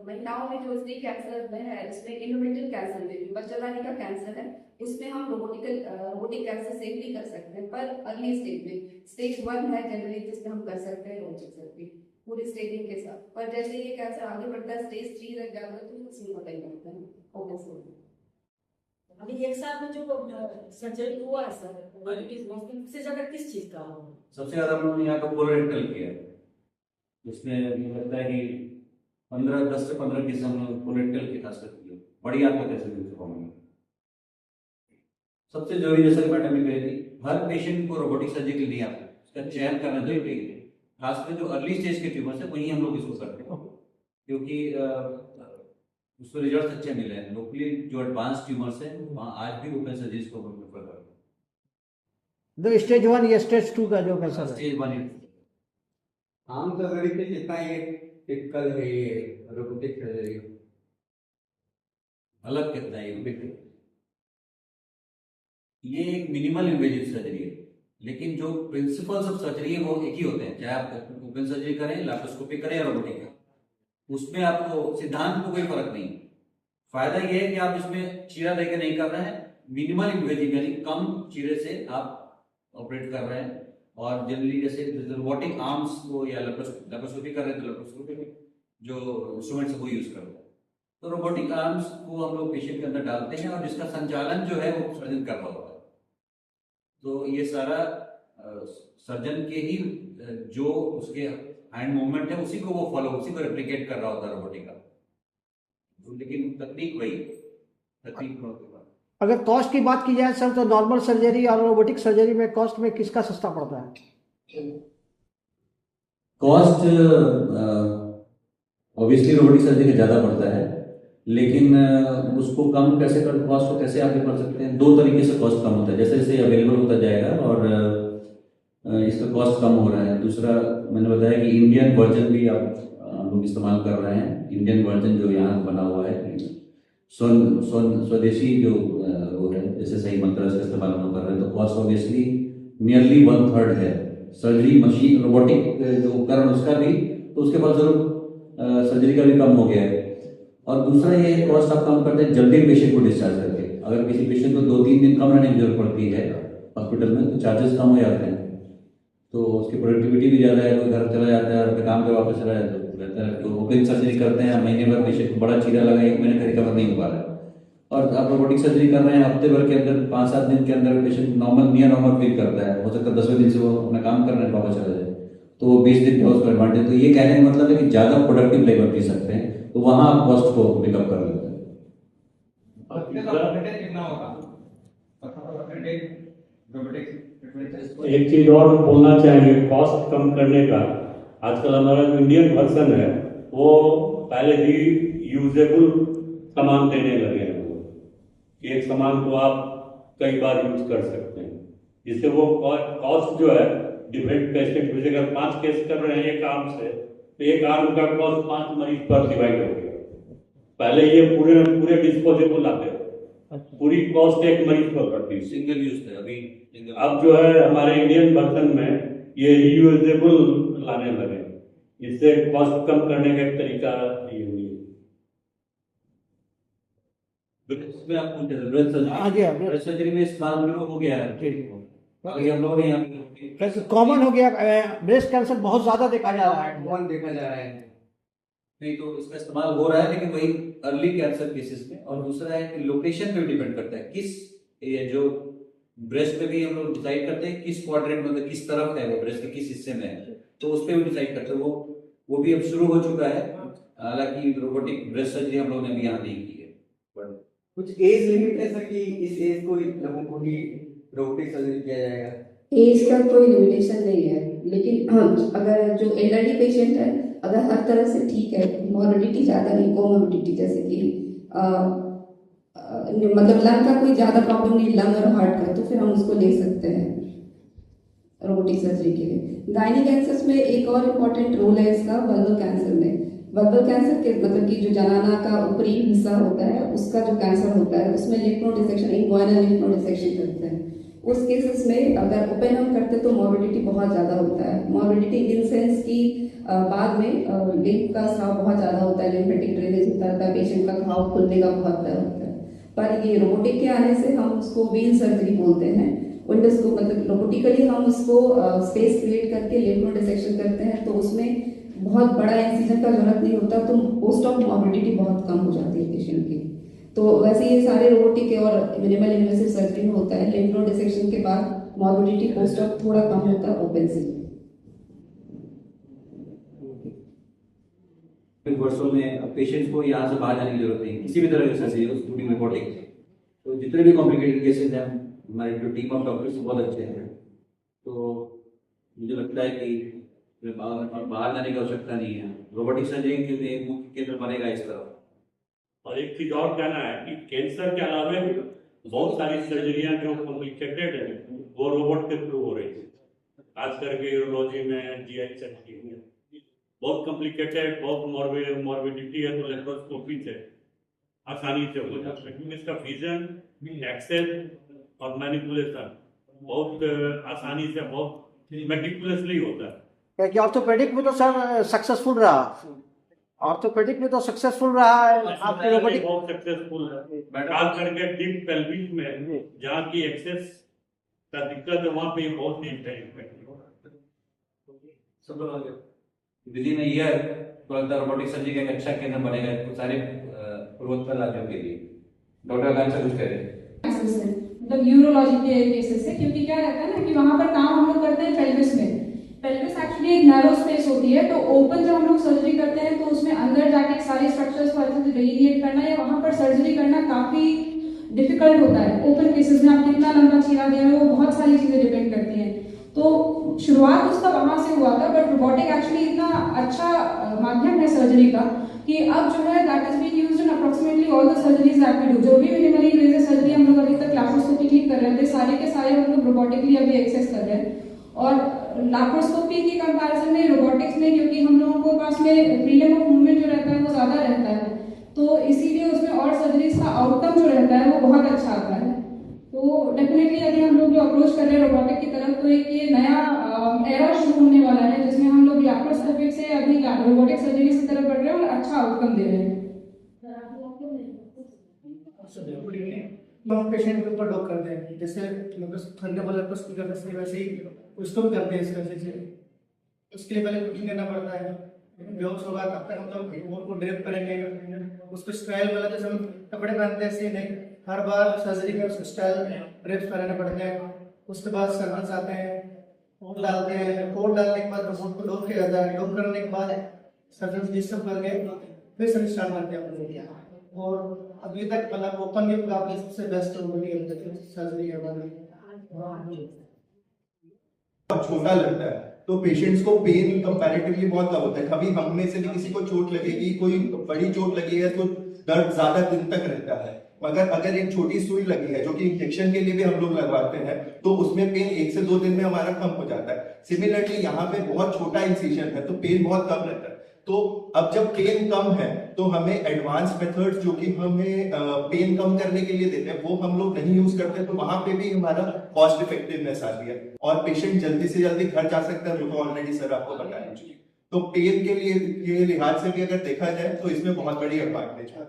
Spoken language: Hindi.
महिलाओं में जो स्त्री कैंसर में है उसमें इनोवेटिव कैंसर में भी बच्चेदानी का कैंसर है, उसमें हम रोबोटिक कैंसर सेव भी कर सकते हैं, पर अर्ली स्टेज में स्टेज 1 है जनरली जिसमें हम कर सकते हैं रोबोटिक सर्जरी पूरी स्टेजिंग के साथ। पर जैसे ये कैंसर आगे बढ़ता है स्टेज 3 तक जाता है तो उसमें पता ही लगता है ओपन। अभी एक साल में जो सर्जरी हुआ है सर, सबसे ज्यादा किस चीज का हो? सबसे ज्यादा हम लोगों ने यहाँ का कोलोरेक्टल किया है, जिसमें मुझे लगता है कि 10 से 15 केस हम लोग कोलोरेक्टल के खास करके बड़ी आपका कैसे मिल चुका हूँ। सबसे जरूरी जैसे मैडम ने कही थी, हर पेशेंट को रोबोटिक सर्जरी नहीं आता, उसका चयन करना जरूरी है। खासकर जो अर्ली स्टेज के ट्यूमर्स है वहीं हम लोग इसको करते हैं, क्योंकि उसको रिजल्ट अच्छे मिले हैं। लोकली जो एडवांस ट्यूमर्स है वहाँ आज भी ओपन सर्जरीज को प्रेफर करते हैं। तो स्टेज 1 या स्टेज 2 का जो कैंसर है, स्टेज 1 आम सर्जरी के कितना ये टिपिकल है, ये रोबोटिक सर्जरी अलग कितना है? ये एक मिनिमल इन्वेजिव सर्जरी है, लेकिन जो प्रिंसिपल्स ऑफ सर्जरी है वो एक ही होते हैं, चाहे आप ओपन सर्जरी करें, लैप्रोस्कोपी करें या रोबोटिक, उसमें आपको सिद्धांत में कोई फर्क नहीं। फायदा ये है कि आप इसमें चीरा देकर नहीं कर रहे हैं, मिनिमल इन्वेजिव यानी कम चीरे से आप ऑपरेट कर रहे हैं। और जनरली जैसे रोबोटिक आर्म्स को या लैप्रोस्कोपी कर रहे हैं तो लैप्रोस्कोपी में जो इंस्ट्रूमेंट्स वो यूज करते हैं, तो रोबोटिक आर्म्स को हम लोग पेशेंट के अंदर डालते हैं और जिसका संचालन जो है वो सर्जन कर रहा होता है। तो ये सारा सर्जन के ही जो उसके हैंड मूवमेंट है उसी को वो फॉलो, उसी को रेप्लिकेट कर रहा होता है रोबोटिक का। तो लेकिन तकनीक वही तकनीक। अगर कॉस्ट की बात की जाए सर, तो नॉर्मल सर्जरी और रोबोटिक सर्जरी में कॉस्ट में किसका सस्ता पड़ता है? कॉस्ट ऑब्वियसली रोबोटिक सर्जरी का ज़्यादा पड़ता है, लेकिन उसको कम कैसे कर, कॉस्ट को कैसे आगे बढ़ सकते हैं? 2 तरीके से कॉस्ट कम होता है, जैसे जैसे अवेलेबल होता जाएगा और इसका कॉस्ट कम हो रहा है। दूसरा मैंने बताया कि इंडियन वर्जन भी आप लोग इस्तेमाल कर रहे हैं। इंडियन वर्जन जो यहाँ बना हुआ है स्वदेशी जो वो है, जैसे सही मंत्र का इस्तेमाल हम कर रहे हैं, तो कॉस्ट ऑब्वियसली नियरली 1/3 है। सर्जरी मशीन रोबोटिक जो उपकरण उसका भी, तो उसके बाद जरूर सर्जरी का भी कम हो गया है। और दूसरा ये कॉस्ट आप कम करते हैं जल्दी पेशेंट को डिस्चार्ज करके। अगर किसी पेशेंट को 2-3 दिन कम रहने की जरूरत पड़ती है हॉस्पिटल में, तो चार्जेस कम हो जाते हैं, तो उसकी प्रोडक्टिविटी भी ज़्यादा है। कोई घर चला जाता है और अपने काम पे वापस चला जाता है तो रहता है। तो ओपन सर्जरी करते हैं, महीने भर पेशेंट को बड़ा चीरा लगा, 1 महीने का रिकवर नहीं हो पा रहा है, और आप रोबोटिक सर्जरी कर रहे हैं हफ्ते भर के अंदर, 5-7 दिन के अंदर patient normal near normal feel करता है। हो सकता है 10वें दिन से वो अपना काम करने वापस चला जाए, तो वो 20 दिन का उसका एडवांटेज। तो ये कहने का मतलब है कि ज़्यादा प्रोडक्टिव लेबर दे सकते हैं, तो वहाँ आप कॉस्ट को पिकअप कर लेते हैं। एक चीज और बोलना चाहेंगे कॉस्ट कम करने का। आजकल हमारा जो इंडियन वर्जन है वो पहले ही यूजेबल सामान देने लगे हैं। वो एक सामान को आप कई बार यूज कर सकते हैं, जिससे वो कॉस्ट जो है डिफरेंट पेशेंट में, अगर 5 केस कर रहे हैं एक आर्म से, तो एक आर्म का कॉस्ट 5 मरीज पर डिवाइड हो गया। पहले ये पूरे डिस्पोजेबल आते हैं, पूरी कॉस्ट एक मरीज पर पड़ती है, सिंगल यूज थे अभी। अब जो है हमारे इंडियन वर्जन में ये रीयूजेबल लाने लगे, इससे कॉस्ट कम करने का एक तरीका ये हुई है। सर्जरी में इस्तेमाल हो गया है, हम लोग यहाँ कॉमन हो गया। ब्रेस्ट कैंसर बहुत ज्यादा देखा जा रहा है, कौन देखा जा रहा है? नहीं तो इसका इस्तेमाल हो रहा है, लेकिन वही अर्ली कैंसर केसेस में। और दूसरा है कि लोकेशन पे भी डिपेंड करता है, किस ये जो ब्रेस्ट पे भी हम लोग डिसाइड करते हैं किस क्वाड्रेंट, मतलब किस तरफ है वो ब्रेस्ट के किस हिस्से में है, तो उस पर भी डिसाइड करते हैं। वो भी अब शुरू हो चुका है, हालांकि रोबोटिक ब्रेस्ट सर्जरी हम लोगों ने अभी यहाँ नहीं की है। कुछ एज लिमिट है सर कि इस एज को लोगों को ही रोबोटिक सर्जरी किया जाएगा? एज का कोई लिमिटेशन नहीं है, लेकिन हाँ अगर जो एल्डरली पेशेंट है अगर हर तरह से ठीक है, मॉर्बिडिटी ज़्यादा नहीं, कोमोर्बिडिटी जैसे कि मतलब लंग का कोई ज़्यादा प्रॉब्लम नहीं, लंग और हार्ट का, तो फिर हम उसको ले सकते हैं रोबोटिक सर्जरी के लिए। गायनी कैंसर्स में एक और इम्पॉर्टेंट रोल है इसका वल्वल कैंसर में। वल्वल कैंसर के मतलब कि जो जनाना का ऊपरी हिस्सा होता है उसका जो कैंसर होता है उसमें lymph node dissection, inguinal lymph node dissection करते हैं। उस केसेस में अगर ओपन हम करते तो मॉर्बिडिटी बहुत ज़्यादा होता है। मॉर्बिडिटी इन सेंस कि बाद में लिम्फ का स्राव बहुत ज़्यादा होता है, लिम्फेटिक ड्रेनेज होता है, पेशेंट का घाव खुलने का बहुत डर होता है। पर ये रोबोटिक के आने से हम उसको व्हील सर्जरी बोलते हैं। विंडोज को मतलब रोबोटिकली हम उसको स्पेस क्रिएट करके लिम्फ नोड डिसेक्शन करते हैं, तो उसमें बहुत बड़ा इंसिजन का जरूरत नहीं होता, तो पोस्ट ऑफ मॉर्बिडिटी बहुत कम हो जाती है पेशेंट की। तो वैसे ये सारे रोबोटिक और मिनिमल इन्वेसिव सर्जरी में होता है। लिम्फ नोड डिसेक्शन के बाद मॉर्बिडिटी पोस्ट ऑफ थोड़ा कम होता है ओपन से। इन वर्षों में पेशेंट्स को यहाँ से बाहर जाने की जरूरत नहीं, किसी भी तरह की सर्जरी हो इंक्लूडिंग रोबोटिक। तो जितने भी कॉम्प्लिकेटेड केसेस हैं, हमारी जो टीम ऑफ डॉक्टर्स बहुत अच्छे हैं। तो मुझे लगता है कि बाहर जाने की आवश्यकता नहीं है। रोबोटिक सर्जरी के लिए मुख्य केंद्र बनेगा इस तरफ। और एक चीज और कहना है कि कैंसर के अलावा बहुत सारी सर्जरियां जो कॉम्प्लिकेटेड है वो रोबोट के थ्रू हो रही है, खास करके यूरोलॉजी में, जीआई सर्जरी में बहुत कॉम्प्लिकेटेड, बहुत मॉर्बिडिटी है, तो लेप्रोस्कोपी से आसानी से हो जाता है, क्योंकि इसका विजन, एक्सेस और मैनिपुलेशन बहुत आसानी से, बहुत मेटिकुलसली होता है। क्योंकि ऑर्थोपेडिक में तो सर सक्सेसफुल रहा, ऑर्थोपेडिक में तो सक्सेसफुल रहा है आपके रोबोटिक। बहुत सक्सेसफुल है, खास करके डीप पेल्विक में जहाँ की एक्सेस का दिक्कत है वहाँ पे बहुत डीप है। Within a year robotic surgery का एक अच्छा केंद्र बनेगा तो सारे पूर्वोत्तर राज्यों के लिए। डॉक्टर आकांक्षा कुछ कह रहे हैं। मतलब यूरोलॉजी के केसेस से, क्योंकि क्या रहता है ना कि वहाँ पर काम हम लोग करते हैं पेल्विस में। पेल्विस एक्चुअली एक नैरो स्पेस होती है, तो ओपन जब हम लोग सर्जरी करते हैं तो उसमें अंदर जाके सारे स्ट्रक्चर्स को अच्छे से डिलीनिएट करना या वहाँ पर सर्जरी करना काफी डिफिकल्ट होता है। ओपन केसेस में आप कितना लंबा चीरा दे रहे हो, बहुत सारी चीजें डिपेंड करती हैं। तो शुरुआत उसका वहां से हुआ था, बट रोबोटिक एक्चुअली इतना अच्छा माध्यम है सर्जरी का कि अब जो है that is being used in approximately all the surgeries that we do. जो भी मिनिमली इन्वेसिव सर्जरी हम लोग अभी तक लैप्रोस्कोपी ठीक कर रहे थे, सारे के सारे हम लोग रोबोटिकली अभी एक्सेस कर रहे हैं। और लैप्रोस्कोपी की कंपैरिजन में रोबोटिक्स में, क्योंकि हम लोगों को पास में फ्रीडम ऑफ मूवमेंट जो रहता है वो ज्यादा रहता है, तो इसीलिए उसमें और सर्जरीज का आउटकम जो रहता है वो बहुत अच्छा आता है। तो डेफिनेटली अभी हम लोग जो अप्रोच कर रहे हैं रोबोटिक की तरफ, तो एक ये नया एरा शुरू होने वाला है जिसमें हम लोग लैप्रोस्कोपिक से अभी रोबोटिक सर्जरी की तरफ बढ़ रहे हैं और अच्छा आउटकम दे रहे हैं। हम पेशेंट के ऊपर डॉक करते हैं, जैसे थर्मल लैप्रोस्कोपी करते हैं वैसे ही उसको भी करते हैं इस वजह से। उसके लिए पहले कुकिंग करना पड़ता है, बेहोश होगा तब तक हम लोग वो को ड्रेप करेंगे, उसको स्टाइल वाला जैसे हम कपड़े पहनते हैं ऐसे नहीं, हर बार सर्जरी में उसको स्टाइल ड्रेप्स पहनने पड़ते हैं। उसके बाद सर्जन आते हैं, कोट डालते हैं, कोट डालने के बाद रोबोट को डॉक किया जाता है, डॉक करने के बाद सर्जन डिस्टर्ब करके फिर सर्जरी स्टार्ट करते हैं। और अभी तक मतलब ओपन में काफी सबसे बेस्ट सर्जरी है हमारी। छोटा लगता है तो पेशेंट्स को पेन कंपैरेटिवली बहुत कम होता है। कभी हम में से भी किसी को चोट लगेगी, कोई बड़ी चोट लगी है तो दर्द ज्यादा दिन तक रहता है, मगर अगर एक छोटी सुई लगी है जो कि इंजेक्शन के लिए भी हम लोग लगवाते हैं तो उसमें पेन 1 से 2 दिन में हमारा कम हो जाता है। सिमिलरली यहाँ पे बहुत छोटा इंसिजन है तो पेन बहुत कम रहता है। तो अब जब पेन कम है तो हमें एडवांस मेथड्स जो कि हमें पेन कम करने के लिए देते हैं वो हम लोग नहीं यूज करते, तो वहां पे भी हमारा कॉस्ट इफेक्टिवनेस आती है और पेशेंट जल्दी से जल्दी घर जा सकता है, वो तो ऑलरेडी सर आपको बताया। तो पेन के लिए के लिहाज से भी अगर देखा जाए तो इसमें बहुत बड़ी एडवांटेज है।